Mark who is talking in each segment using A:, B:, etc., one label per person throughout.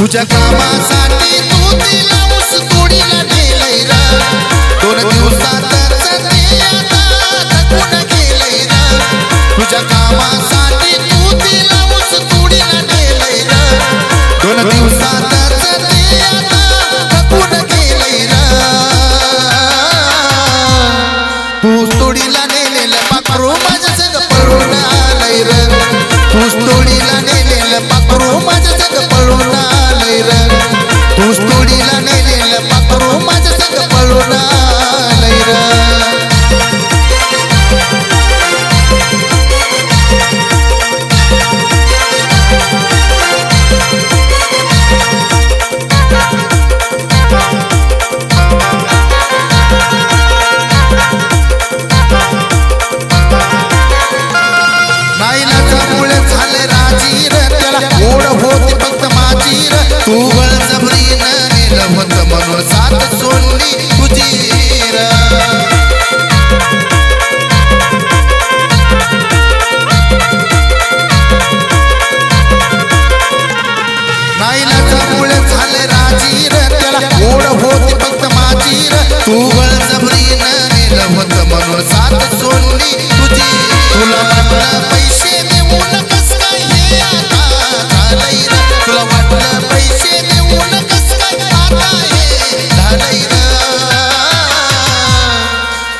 A: तुझ्या कामासाठी तू तिला ऊस तोडीला नेलंय र 2 दिवसातच ते आता थकून गेलंय र तुझ्या कामासाठी तू तिला ऊस तोडीला नेलंय र 2 दिवसातच ते आता थकून गेलंय र ऊस तोडीला नेलेलं पाखरू माझ्या संग पळून आलंय र ऊस तोडीला नेलेलं पाखरू माझ्या संग पळून आलंय र ऊस तोडीला नेलेलं पाखरू माझ्या संग पळून आलंय र नाईलाजामुळे झाले राजी र त्याला ओढ होती फक्त माझी र तू बळजबरीनं नेलं होतं म्हणून साथ सोडली तुझी र नाईलाजामुळे झाले राजी र त्याला ओढ होती फक्त माझी र तू बळजबरीनं नेलं होतं म्हणून साथ सोडली तुझी तुला वाटलं पैसे देऊन कस काय हे आता झालंय र तुला वाटलं पैसे देऊन कस काय आता हे झालंय र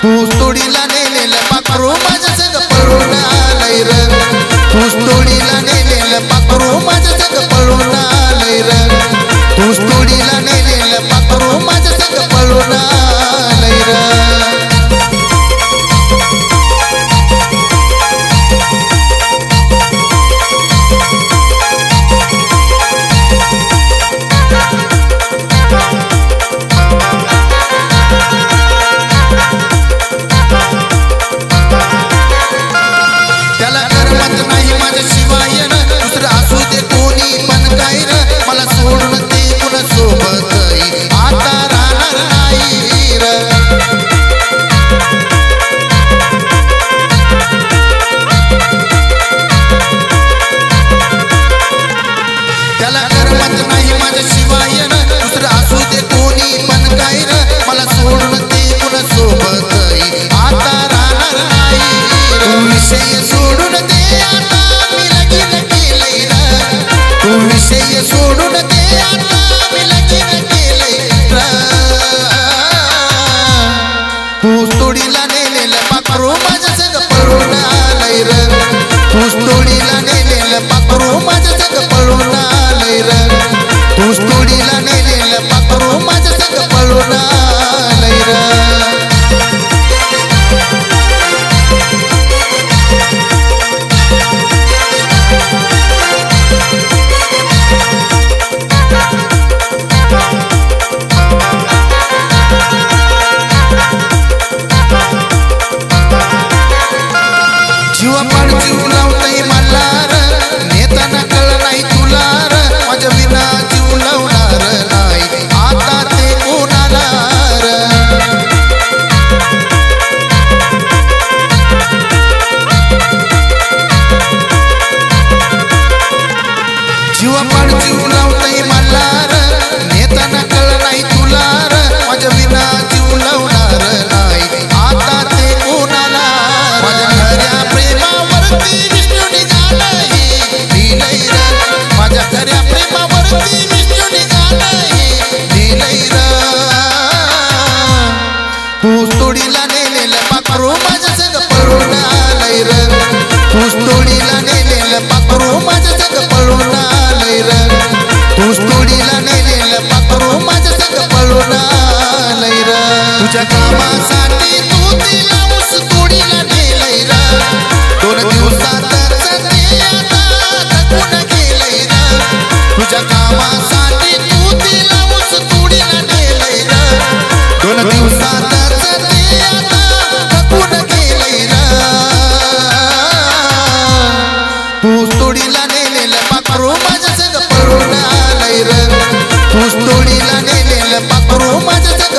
A: ऊस तोडीला नेलेलं पाखरू माझ्या संग पळून आलंय र ऊस तोडीला नेलेलं पाखरू माझ्या संग पळून आलंय र ऊस तोडीला नेलेलं पाखरू माझ्या संग पळून आलंय र त्याला करमत नाही माझ्या शिवाय र दुसरं असू दे कोणी पण काय र मला सोडून ते कुणा सोबत आता राहणार नाही र त्याला करमत नाही माझ्या शिवाय र दुसरं असू दे कोणी पण काय र मला सोडून ते कुणा सोबत आता राहणार नाही तू विषय सोडून दे आता मी लगीन केलंय र तू विषय सोडून दे आता मी लगीन केलंय र ऊस तोडीला नेलेलं पाखरू माझ्या संग पळून आलंय र ऊस तोडीला नेलेलं पाखरू माझ्या संग पळून आलंय र ऊस तोडीला नेलेलं पाखरू माझ्या संग पळून आलंय र जीवापाड जीव लावतय मला र नेताना कळ नाही तुला र माझ्या विना जीव लावणार नाही आता ते कोणाला र जीवापाड जीव लावतय मला र नेताना कळ नाही तुला र माझ्या विना जीव लावणार नाही आता ते कोणाला माझ्या खऱ्या प्रेमावरती विष्णू निघालंय दिलंय र माझ्या खऱ्या प्रेमावरती विष्णू निघालंय दिलंय र ऊस तोडीला नेलेलं पाखरू माझ्या संग पळून आलंय र ऊस तोडीला नेलेलं पाखरू माझ्या संग पळून आलंय र ऊस तोडीला नेलेलं पाखरू माझ्या संग पळून आलंय र तुझ्या कामासाठी तू तिला ऊस तोडीला नेलंय र 2 दिवसातच ते आता थकून गेलंय र तुझ्या कामासाठी तू तिला ऊस तोडीला नेलंय र 2 दिवसातच ते आता थकून गेलंय र ऊस तोडीला नेलेलं पाखरू माझ्या संग पळून आलंय र ऊस तोडीला नेलेलं पाखरू माझ्या संग